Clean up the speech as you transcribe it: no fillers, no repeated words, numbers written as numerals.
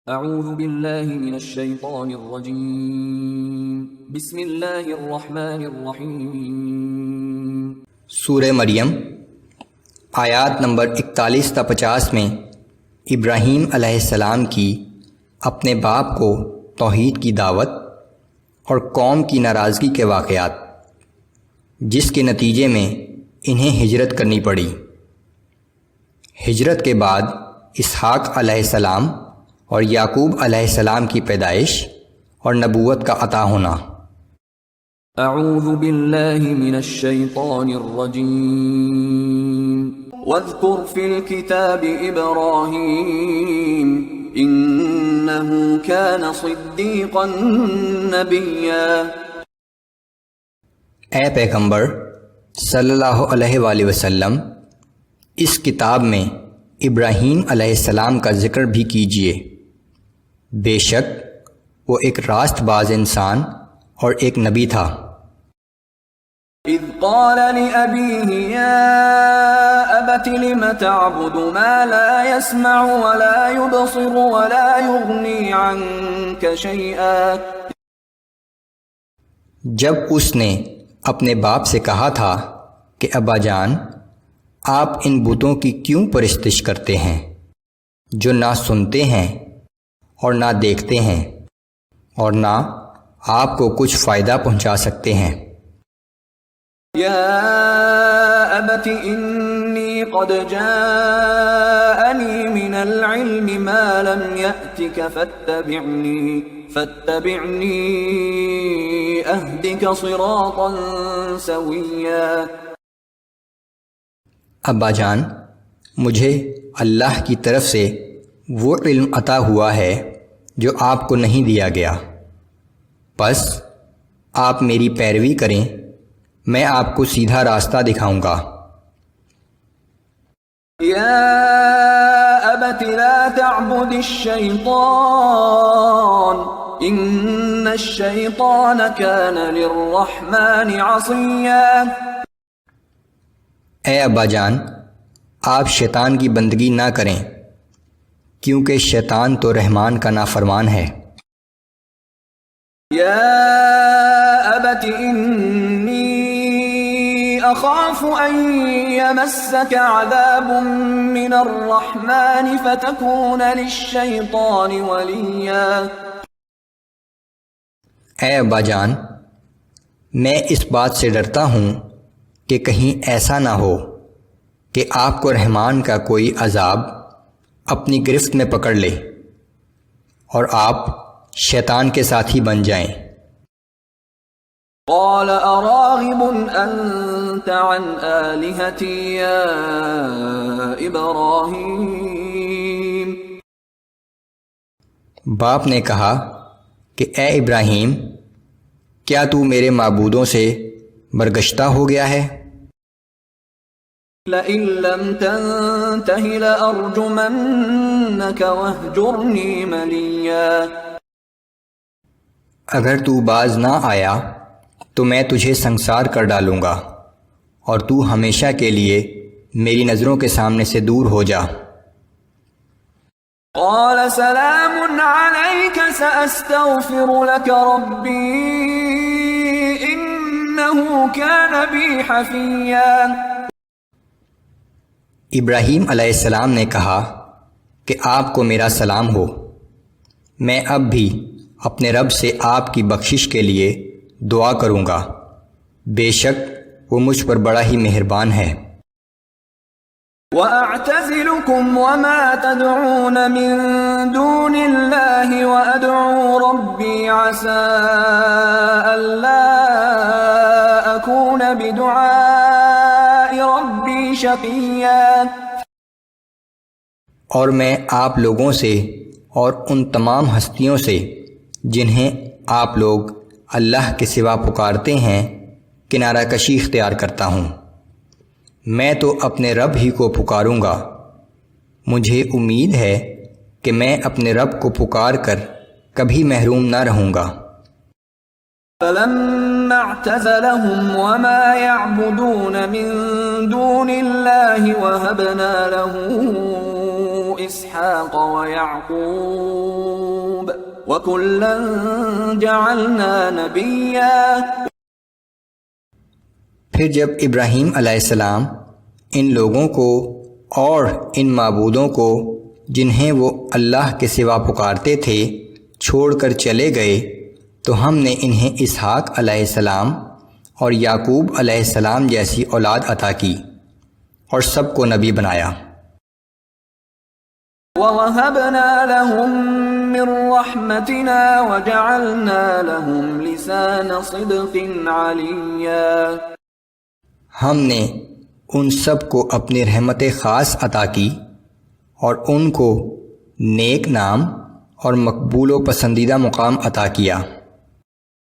اعوذ باللہ من الشیطان الرجیم بسم اللہ الرحمن الرحیم۔ سورہ مریم آیات نمبر 41 تا 50 میں ابراہیم علیہ السلام کی اپنے باپ کو توحید کی دعوت اور قوم کی ناراضگی کے واقعات، جس کے نتیجے میں انہیں ہجرت کرنی پڑی۔ ہجرت کے بعد اسحاق علیہ السلام اور یعقوب علیہ السلام کی پیدائش اور نبوت کا عطا ہونا۔ اعوذ باللہ من الشیطان الرجیم واذکر فی الکتاب ابراہیم انہ کان صدیقا نبیا۔ اے پیغمبر صلی اللہ علیہ وآلہ وسلم، اس کتاب میں ابراہیم علیہ السلام کا ذکر بھی کیجیے، بے شک وہ ایک راست باز انسان اور ایک نبی تھا۔ اذ قال لأبیہ یا ابت لم تعبد ما لا يسمع ولا يبصر ولا يغنی عنک شیئا۔ جب اس نے اپنے باپ سے کہا تھا کہ ابا جان، آپ ان بتوں کی کیوں پرستش کرتے ہیں جو نہ سنتے ہیں اور نہ دیکھتے ہیں اور نہ آپ کو کچھ فائدہ پہنچا سکتے ہیں۔ یا ابت انی قد جاءنی من العلم ما لم یأتک فاتبعنی اہدک صراطا سویا۔ ابا جان، مجھے اللہ کی طرف سے وہ علم عطا ہوا ہے جو آپ کو نہیں دیا گیا، بس آپ میری پیروی کریں، میں آپ کو سیدھا راستہ دکھاؤں گا۔ یا ابت لا تعبد الشیطان ان الشیطان کان للرحمن عصیا۔ اے ابا جان، آپ شیطان کی بندگی نہ کریں، کیونکہ شیطان تو رحمان کا نافرمان ہے۔ یا ابت انی اخاف ان یمسک عذاب من الرحمن فتکون للشیطان ولیا۔ اے ابا جان، میں اس بات سے ڈرتا ہوں کہ کہیں ایسا نہ ہو کہ آپ کو رحمان کا کوئی عذاب اپنی گرفت میں پکڑ لے اور آپ شیطان کے ساتھی بن جائیں۔ قال اراغب انت عن آلہتی یا ابراہیم۔ باپ نے کہا کہ اے ابراہیم، کیا تو میرے معبودوں سے برگشتہ ہو گیا ہے؟ لئن لم تنتہ لأرجمنک واہجرنی ملیا۔ اگر تو باز نہ آیا تو میں تجھے سنسار کر ڈالوں گا اور تو ہمیشہ کے لیے میری نظروں کے سامنے سے دور ہو جا۔ قال سلام علیک سأستغفر لک ربی انہ کان بی حفیا۔ ابراہیم علیہ السلام نے کہا کہ آپ کو میرا سلام ہو، میں اب بھی اپنے رب سے آپ کی بخشش کے لیے دعا کروں گا، بے شک وہ مجھ پر بڑا ہی مہربان ہے۔ وَأَعْتَزِلُكُمْ وَمَا تَدْعُونَ مِن دُونِ اللَّهِ وَأَدْعُو رَبِّي عَسَىٰ أَلَّا أَكُونَ بِدُعَاءِ رَبِّي شَقِيًّا۔ اور میں آپ لوگوں سے اور ان تمام ہستیوں سے جنہیں آپ لوگ اللہ کے سوا پکارتے ہیں کنارہ کشی اختیار کرتا ہوں۔ میں تو اپنے رب ہی کو پکاروں گا، مجھے امید ہے کہ میں اپنے رب کو پکار کر کبھی محروم نہ رہوں گا۔ فَلَمَّا اعْتَزَلَهُمْ وَمَا يَعْبُدُونَ مِن دُونِ اللَّهِ وَهَبْنَا لَهُ إسحاق ويعقوب وكلا جعلنا نبيا۔ پھر جب ابراہیم علیہ السلام ان لوگوں کو اور ان معبودوں کو جنہیں وہ اللہ کے سوا پکارتے تھے چھوڑ کر چلے گئے تو ہم نے انہیں اسحاق علیہ السلام اور یعقوب علیہ السلام جیسی اولاد عطا کی اور سب کو نبی بنایا۔ وَوَهَبْنَا لَهُم مِّن رَّحْمَتِنَا وَجَعَلْنَا لَهُمْ لِسَانَ صِدْقٍ عَلِيًّا۔ ہم نے ان سب کو اپنی رحمت خاص عطا کی اور ان کو نیک نام اور مقبول و پسندیدہ مقام عطا کیا۔